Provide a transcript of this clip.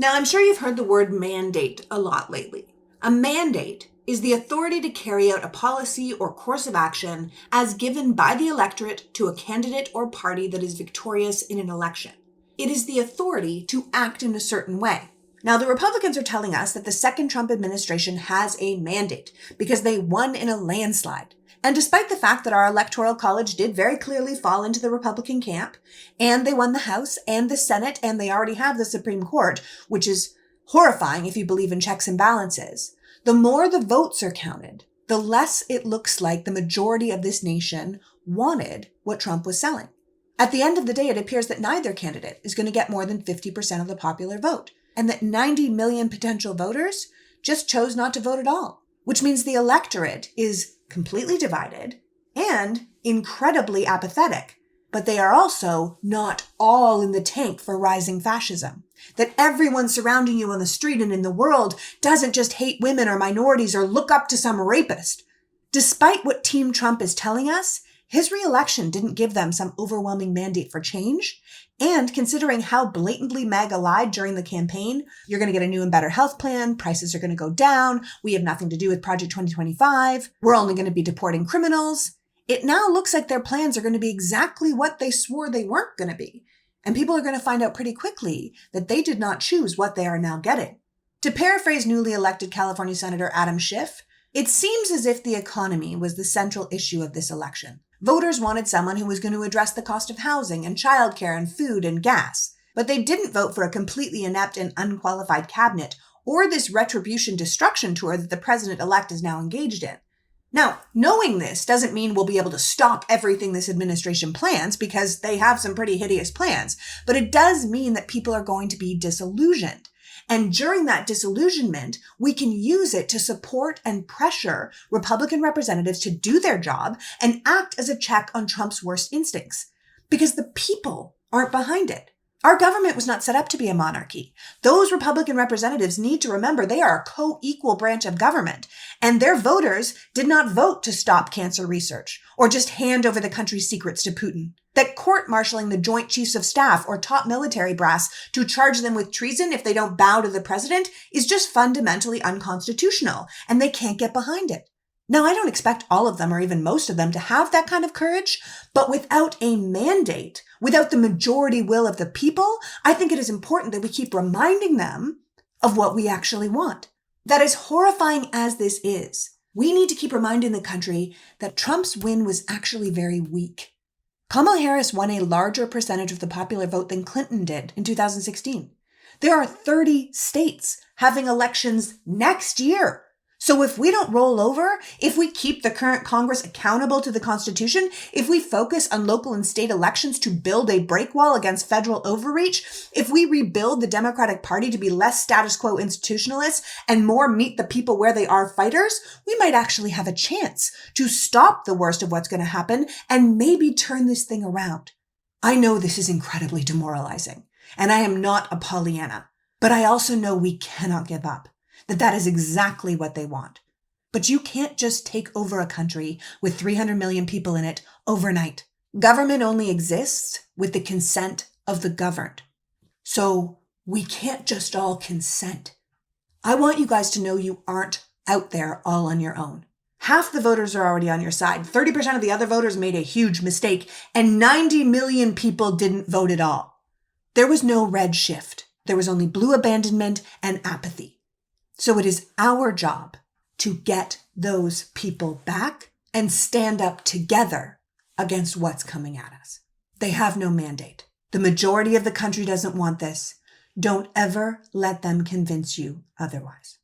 Now, I'm sure you've heard the word mandate a lot lately. A mandate is the authority to carry out a policy or course of action as given by the electorate to a candidate or party that is victorious in an election. It is the authority to act in a certain way. Now, the Republicans are telling us that the second Trump administration has a mandate because they won in a landslide. And despite the fact that our electoral college did very clearly fall into the Republican camp, and they won the House and the Senate, and they already have the Supreme Court, which is horrifying if you believe in checks and balances, the more the votes are counted, the less it looks like the majority of this nation wanted what Trump was selling. At the end of the day, it appears that neither candidate is going to get more than 50% of the popular vote, and that 90 million potential voters just chose not to vote at all, which means the electorate is completely divided and incredibly apathetic. But they are also not all in the tank for rising fascism. That everyone surrounding you on the street and in the world doesn't just hate women or minorities or look up to some rapist. Despite what Team Trump is telling us, his re-election didn't give them some overwhelming mandate for change. And considering how blatantly MAGA lied during the campaign, you're going to get a new and better health plan, prices are going to go down, we have nothing to do with Project 2025, we're only going to be deporting criminals. It now looks like their plans are going to be exactly what they swore they weren't going to be. And people are going to find out pretty quickly that they did not choose what they are now getting. To paraphrase newly elected California Senator Adam Schiff, it seems as if the economy was the central issue of this election. Voters wanted someone who was going to address the cost of housing and childcare and food and gas. But they didn't vote for a completely inept and unqualified cabinet or this retribution destruction tour that the president-elect is now engaged in. Now, knowing this doesn't mean we'll be able to stop everything this administration plans, because they have some pretty hideous plans, but it does mean that people are going to be disillusioned. And during that disillusionment, we can use it to support and pressure Republican representatives to do their job and act as a check on Trump's worst instincts, because the people aren't behind it. Our government was not set up to be a monarchy. Those Republican representatives need to remember they are a co-equal branch of government, and their voters did not vote to stop cancer research or just hand over the country's secrets to Putin. That court-martialing the Joint Chiefs of Staff or top military brass to charge them with treason if they don't bow to the president is just fundamentally unconstitutional, and they can't get behind it. Now, I don't expect all of them or even most of them to have that kind of courage, but without a mandate, without the majority will of the people, I think it is important that we keep reminding them of what we actually want. That as horrifying as this is, we need to keep reminding the country that Trump's win was actually very weak. Kamala Harris won a larger percentage of the popular vote than Clinton did in 2016. There are 30 states having elections next year. So if we don't roll over, if we keep the current Congress accountable to the Constitution, if we focus on local and state elections to build a break wall against federal overreach, if we rebuild the Democratic Party to be less status quo institutionalists and more meet the people where they are fighters, we might actually have a chance to stop the worst of what's going to happen and maybe turn this thing around. I know this is incredibly demoralizing, and I am not a Pollyanna, but I also know we cannot give up. That is exactly what they want. But you can't just take over a country with 300 million people in it overnight. Government only exists with the consent of the governed. So we can't just all consent. I want you guys to know you aren't out there all on your own. Half the voters are already on your side. 30% of the other voters made a huge mistake, and 90 million people didn't vote at all. There was no red shift. There was only blue abandonment and apathy. So it is our job to get those people back and stand up together against what's coming at us. They have no mandate. The majority of the country doesn't want this. Don't ever let them convince you otherwise.